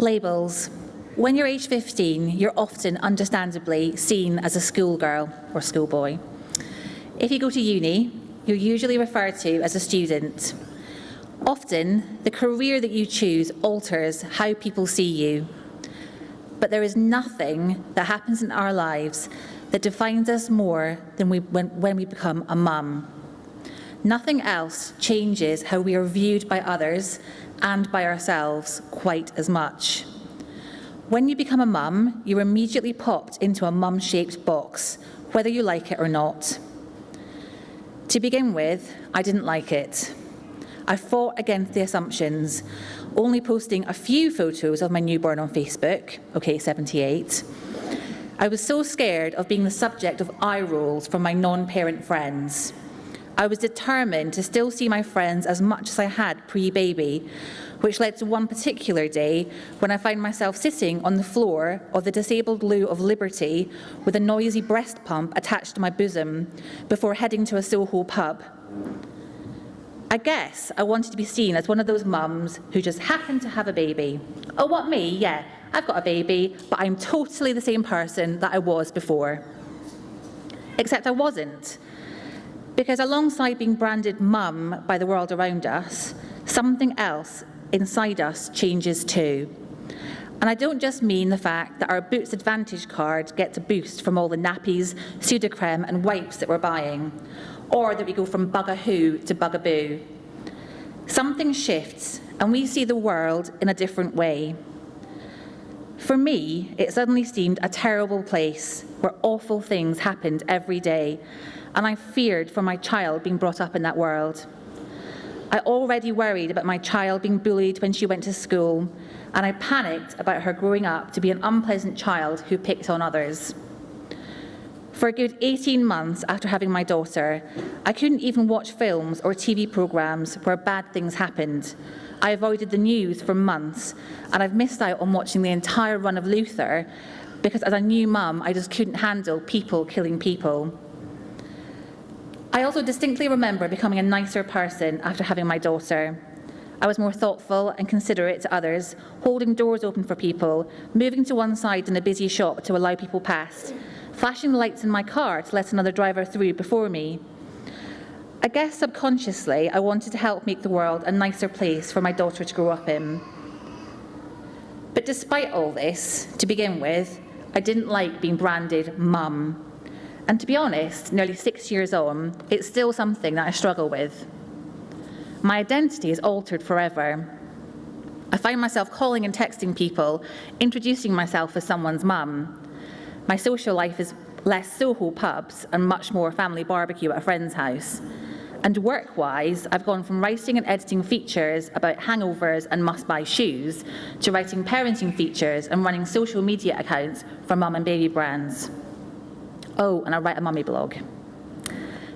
Labels. When you're age 15, you're often understandably seen as a schoolgirl or schoolboy. If you go to uni, you're usually referred to as a student. Often, the career that you choose alters how people see you. But there is nothing that happens in our lives that defines us more than when we become a mum. Nothing else changes how we are viewed by others and by ourselves quite as much. When you become a mum, you're immediately popped into a mum-shaped box, whether you like it or not. To begin with, I didn't like it. I fought against the assumptions, only posting a few photos of my newborn on Facebook, okay, 78. I was so scared of being the subject of eye rolls from my non-parent friends. I was determined to still see my friends as much as I had pre-baby, which led to one particular day when I found myself sitting on the floor of the disabled loo of Liberty with a noisy breast pump attached to my bosom before heading to a Soho pub. I guess I wanted to be seen as one of those mums who just happened to have a baby. Oh, what, me? Yeah, I've got a baby, but I'm totally the same person that I was before. Except I wasn't. Because alongside being branded mum by the world around us, something else inside us changes too. And I don't just mean the fact that our Boots Advantage card gets a boost from all the nappies, Sudocrem and wipes that we're buying, or that we go from bugahoo to bugaboo. Something shifts and we see the world in a different way. For me, it suddenly seemed a terrible place where awful things happened every day, and I feared for my child being brought up in that world. I already worried about my child being bullied when she went to school, and I panicked about her growing up to be an unpleasant child who picked on others. For a good 18 months after having my daughter, I couldn't even watch films or TV programmes where bad things happened. I avoided the news for months, and I've missed out on watching the entire run of Luther because as a new mum, I just couldn't handle people killing people. I also distinctly remember becoming a nicer person after having my daughter. I was more thoughtful and considerate to others, holding doors open for people, moving to one side in a busy shop to allow people past, flashing the lights in my car to let another driver through before me. I guess subconsciously I wanted to help make the world a nicer place for my daughter to grow up in. But despite all this, to begin with, I didn't like being branded mum. And to be honest, nearly 6 years on, it's still something that I struggle with. My identity is altered forever. I find myself calling and texting people, introducing myself as someone's mum. My social life is less Soho pubs and much more family barbecue at a friend's house. And work-wise, I've gone from writing and editing features about hangovers and must-buy shoes to writing parenting features and running social media accounts for mum and baby brands. Oh, and I write a mummy blog.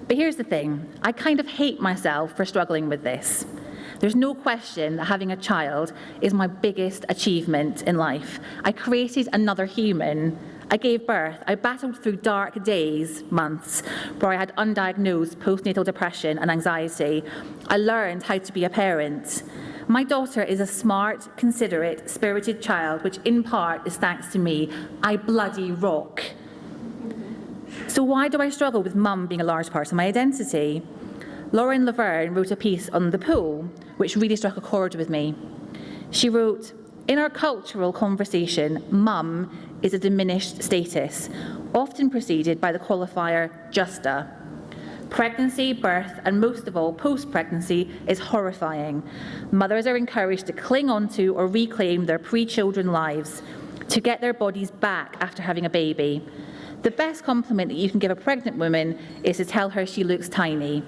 But here's the thing, I kind of hate myself for struggling with this. There's no question that having a child is my biggest achievement in life. I created another human. I gave birth. I battled through dark days, months, where I had undiagnosed postnatal depression and anxiety. I learned how to be a parent. My daughter is a smart, considerate, spirited child, which in part is thanks to me. I bloody rock. So why do I struggle with mum being a large part of my identity? Lauren Laverne wrote a piece on the pool, which really struck a chord with me. She wrote, "In our cultural conversation, mum is a diminished status, often preceded by the qualifier just a. Pregnancy, birth, and most of all post-pregnancy is horrifying. Mothers are encouraged to cling onto or reclaim their pre-children lives, to get their bodies back after having a baby. The best compliment that you can give a pregnant woman is to tell her she looks tiny.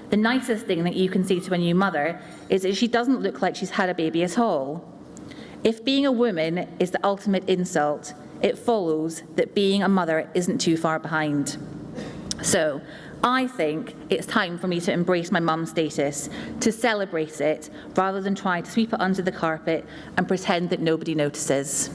The nicest thing that you can say to a new mother is that she doesn't look like she's had a baby at all. If being a woman is the ultimate insult, it follows that being a mother isn't too far behind. So, I think it's time for me to embrace my mum status, to celebrate it, rather than try to sweep it under the carpet and pretend that nobody notices."